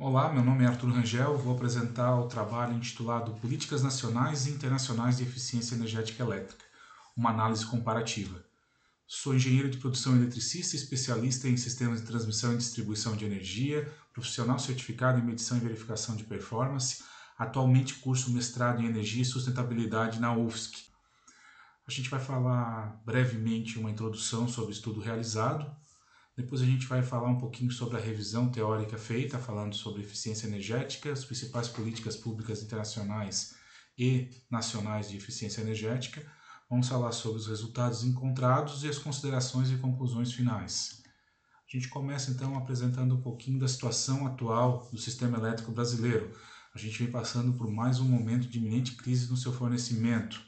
Olá, meu nome é Arthur Rangel, vou apresentar o trabalho intitulado Políticas Nacionais e Internacionais de Eficiência Energética Elétrica, uma análise comparativa. Sou engenheiro de produção eletricista, especialista em sistemas de transmissão e distribuição de energia, profissional certificado em medição e verificação de performance, atualmente curso mestrado em Energia e Sustentabilidade na UFSC. A gente vai falar brevemente uma introdução sobre o estudo realizado. Depois a gente vai falar um pouquinho sobre a revisão teórica feita, falando sobre eficiência energética, as principais políticas públicas internacionais e nacionais de eficiência energética. Vamos falar sobre os resultados encontrados e as considerações e conclusões finais. A gente começa então apresentando um pouquinho da situação atual do sistema elétrico brasileiro. A gente vem passando por mais um momento de iminente crise no seu fornecimento.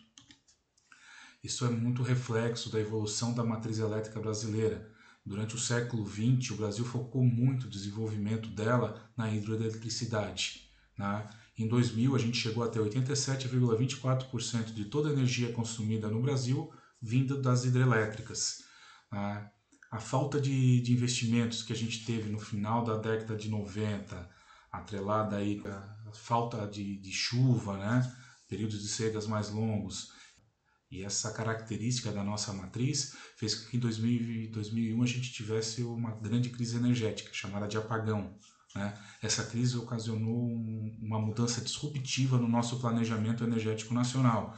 Isso é muito reflexo da evolução da matriz elétrica brasileira. Durante o século XX, o Brasil focou muito o desenvolvimento dela na hidroeletricidade. Né? Em 2000, a gente chegou a ter 87,24% de toda a energia consumida no Brasil vinda das hidrelétricas. Né? A falta de investimentos que a gente teve no final da década de 90, atrelada aí à falta de chuva, né? Períodos de secas mais longos, e essa característica da nossa matriz fez com que em 2001 a gente tivesse uma grande crise energética, chamada de apagão. Né? Essa crise ocasionou uma mudança disruptiva no nosso planejamento energético nacional,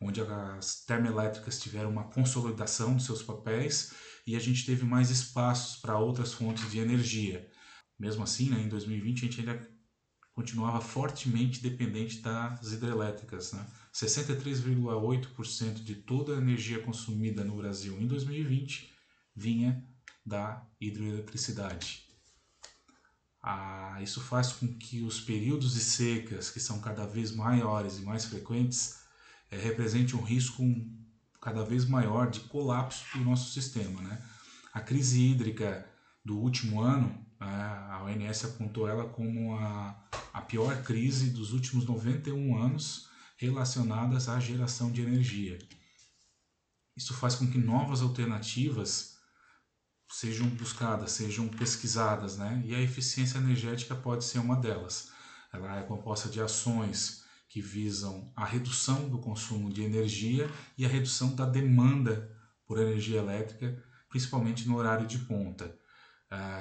onde as termoelétricas tiveram uma consolidação dos seus papéis e a gente teve mais espaços para outras fontes de energia. Mesmo assim, né, em 2020 a gente ainda continuava fortemente dependente das hidrelétricas. Né? 63,8% de toda a energia consumida no Brasil em 2020 vinha da hidroeletricidade. Isso faz com que os períodos de secas, que são cada vez maiores e mais frequentes, represente um risco cada vez maior de colapso do nosso sistema. Né? A crise hídrica do último ano, a ONS apontou ela como a pior crise dos últimos 91 anos relacionadas à geração de energia. Isso faz com que novas alternativas sejam buscadas, sejam pesquisadas, né? E a eficiência energética pode ser uma delas. Ela é composta de ações que visam a redução do consumo de energia e a redução da demanda por energia elétrica, principalmente no horário de ponta.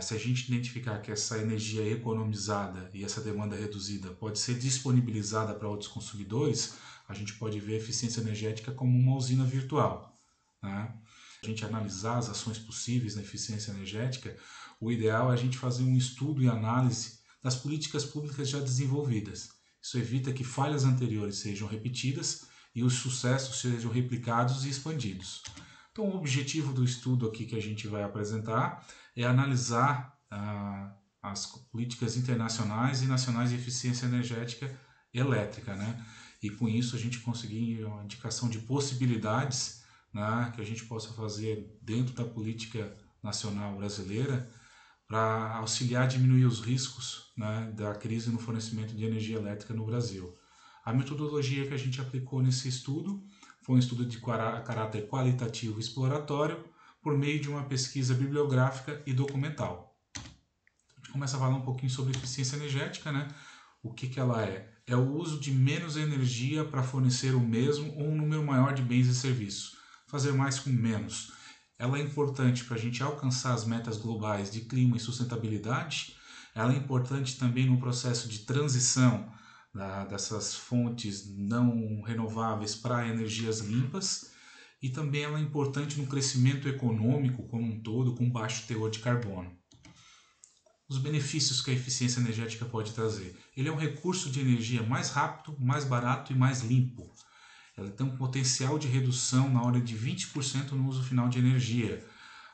Se a gente identificar que essa energia economizada e essa demanda reduzida pode ser disponibilizada para outros consumidores, a gente pode ver a eficiência energética como uma usina virtual. Né? A gente analisar as ações possíveis na eficiência energética, o ideal é a gente fazer um estudo e análise das políticas públicas já desenvolvidas. Isso evita que falhas anteriores sejam repetidas e os sucessos sejam replicados e expandidos. Então, o objetivo do estudo aqui que a gente vai apresentar é analisar as políticas internacionais e nacionais de eficiência energética elétrica, né? E com isso a gente conseguir uma indicação de possibilidades, né, que a gente possa fazer dentro da política nacional brasileira para auxiliar a diminuir os riscos, né, da crise no fornecimento de energia elétrica no Brasil. A metodologia que a gente aplicou nesse estudo foi um estudo de caráter qualitativo e exploratório por meio de uma pesquisa bibliográfica e documental. A gente começa a falar um pouquinho sobre eficiência energética, né? O que ela é? É o uso de menos energia para fornecer o mesmo ou um número maior de bens e serviços. Fazer mais com menos. Ela é importante para a gente alcançar as metas globais de clima e sustentabilidade. Ela é importante também no processo de transição dessas fontes não renováveis para energias limpas, e também ela é importante no crescimento econômico como um todo, com baixo teor de carbono. Os benefícios que a eficiência energética pode trazer. Ele é um recurso de energia mais rápido, mais barato e mais limpo. Ela tem um potencial de redução na ordem de 20% no uso final de energia.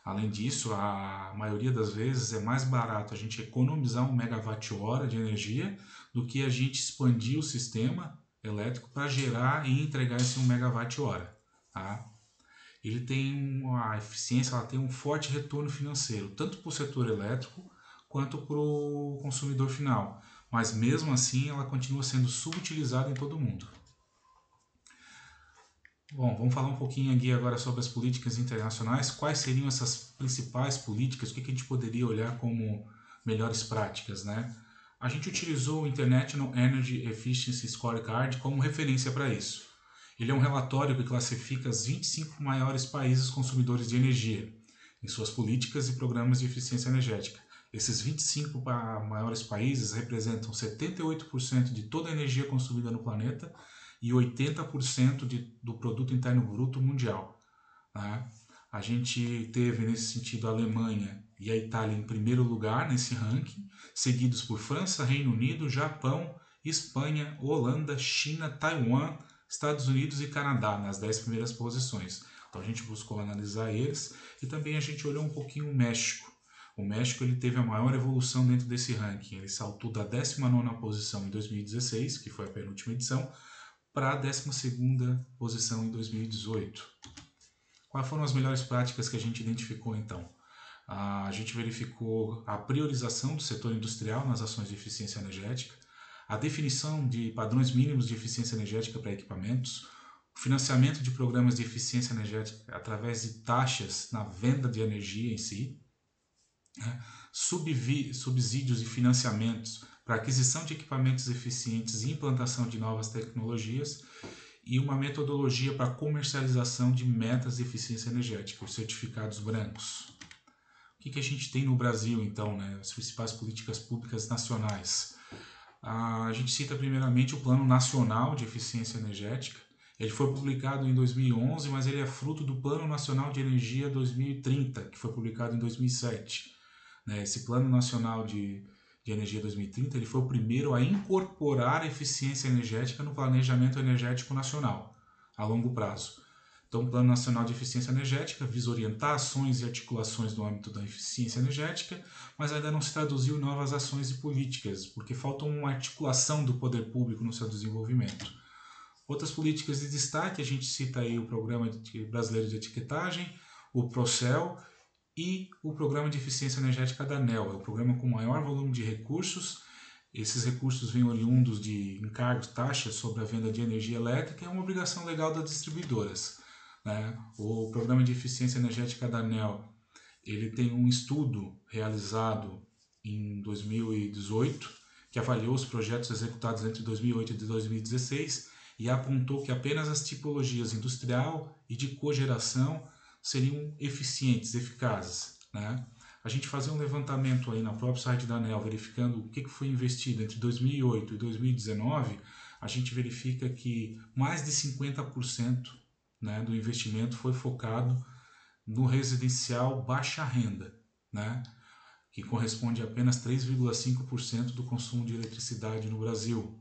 Além disso, a maioria das vezes é mais barato a gente economizar 1 megawatt-hora de energia do que a gente expandir o sistema elétrico para gerar e entregar esse 1 megawatt-hora. Tá? Ele tem a eficiência, ela tem um forte retorno financeiro, tanto para o setor elétrico quanto para o consumidor final. Mas mesmo assim, ela continua sendo subutilizada em todo o mundo. Bom, vamos falar um pouquinho aqui agora sobre as políticas internacionais. Quais seriam essas principais políticas? O que a gente poderia olhar como melhores práticas, né? A gente utilizou o International Energy Efficiency Scorecard como referência para isso. Ele é um relatório que classifica os 25 maiores países consumidores de energia em suas políticas e programas de eficiência energética. Esses 25 maiores países representam 78% de toda a energia consumida no planeta e 80% do produto interno bruto mundial. Né? A gente teve, nesse sentido, a Alemanha e a Itália em primeiro lugar nesse ranking, seguidos por França, Reino Unido, Japão, Espanha, Holanda, China, Taiwan, Estados Unidos e Canadá nas 10 primeiras posições. Então a gente buscou analisar eles e também a gente olhou um pouquinho o México. O México ele teve a maior evolução dentro desse ranking. Ele saltou da 19ª posição em 2016, que foi a penúltima edição, para a 12ª posição em 2018. Quais foram as melhores práticas que a gente identificou então? A gente verificou a priorização do setor industrial nas ações de eficiência energética, a definição de padrões mínimos de eficiência energética para equipamentos, o financiamento de programas de eficiência energética através de taxas na venda de energia em si, subsídios e financiamentos para aquisição de equipamentos eficientes e implantação de novas tecnologias e uma metodologia para comercialização de metas de eficiência energética, os certificados brancos. O que a gente tem no Brasil, então, né? As principais políticas públicas nacionais? A gente cita primeiramente o Plano Nacional de Eficiência Energética. Ele foi publicado em 2011, mas ele é fruto do Plano Nacional de Energia 2030, que foi publicado em 2007. Esse Plano Nacional de Energia 2030 ele foi o primeiro a incorporar a eficiência energética no planejamento energético nacional, a longo prazo. Então, o Plano Nacional de Eficiência Energética visa orientar ações e articulações no âmbito da eficiência energética, mas ainda não se traduziu em novas ações e políticas, porque falta uma articulação do poder público no seu desenvolvimento. Outras políticas de destaque, a gente cita aí o Programa Brasileiro de Etiquetagem, o PROCEL e o Programa de Eficiência Energética da ANEEL. É o programa com maior volume de recursos. Esses recursos vêm oriundos de encargos, taxas sobre a venda de energia elétrica e é uma obrigação legal das distribuidoras. O Programa de Eficiência Energética da ANEEL ele tem um estudo realizado em 2018 que avaliou os projetos executados entre 2008 e 2016 e apontou que apenas as tipologias industrial e de cogeração seriam eficientes, eficazes. A gente fazia um levantamento aí no próprio site da ANEEL, verificando o que foi investido entre 2008 e 2019, a gente verifica que mais de 50% do investimento foi focado no residencial baixa renda, que corresponde a apenas 3,5% do consumo de eletricidade no Brasil.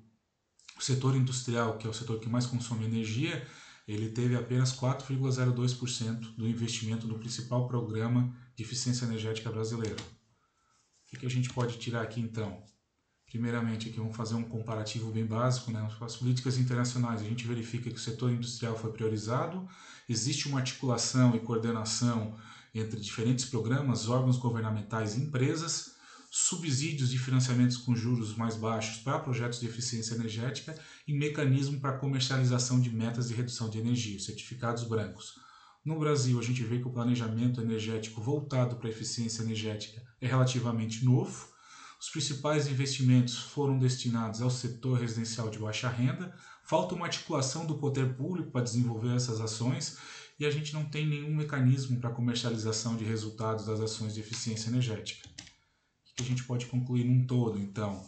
O setor industrial, que é o setor que mais consome energia, ele teve apenas 4,02% do investimento no principal programa de eficiência energética brasileiro. O que a gente pode tirar aqui então? Primeiramente, aqui vamos fazer um comparativo bem básico. As políticas internacionais, a gente verifica que o setor industrial foi priorizado, existe uma articulação e coordenação entre diferentes programas, órgãos governamentais e empresas, subsídios de financiamentos com juros mais baixos para projetos de eficiência energética e mecanismo para comercialização de metas de redução de energia, certificados brancos. No Brasil, a gente vê que o planejamento energético voltado para a eficiência energética é relativamente novo. Os principais investimentos foram destinados ao setor residencial de baixa renda, falta uma articulação do poder público para desenvolver essas ações e a gente não tem nenhum mecanismo para comercialização de resultados das ações de eficiência energética. O que a gente pode concluir num todo, então?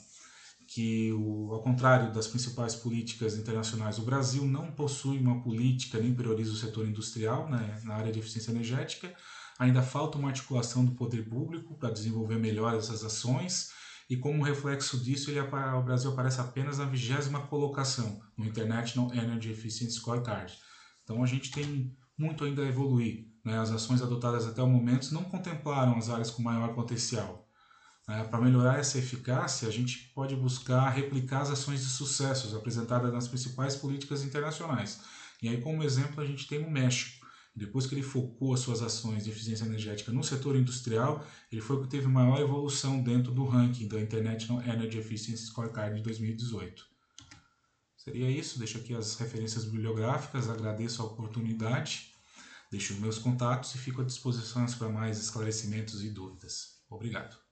Que, ao contrário das principais políticas internacionais, o Brasil não possui uma política nem prioriza o setor industrial na área de eficiência energética. Ainda falta uma articulação do poder público para desenvolver melhor essas ações e, como reflexo disso, o Brasil aparece apenas na 20ª colocação no International Energy Efficiency Scorecard. Então a gente tem muito ainda a evoluir. As ações adotadas até o momento não contemplaram as áreas com maior potencial. Para melhorar essa eficácia, a gente pode buscar replicar as ações de sucessos apresentadas nas principais políticas internacionais. E aí, como exemplo, a gente tem o México. Depois que ele focou as suas ações de eficiência energética no setor industrial, ele foi o que teve maior evolução dentro do ranking da International Energy Efficiency Scorecard de 2018. Seria isso, deixo aqui as referências bibliográficas, agradeço a oportunidade, deixo meus contatos e fico à disposição para mais esclarecimentos e dúvidas. Obrigado.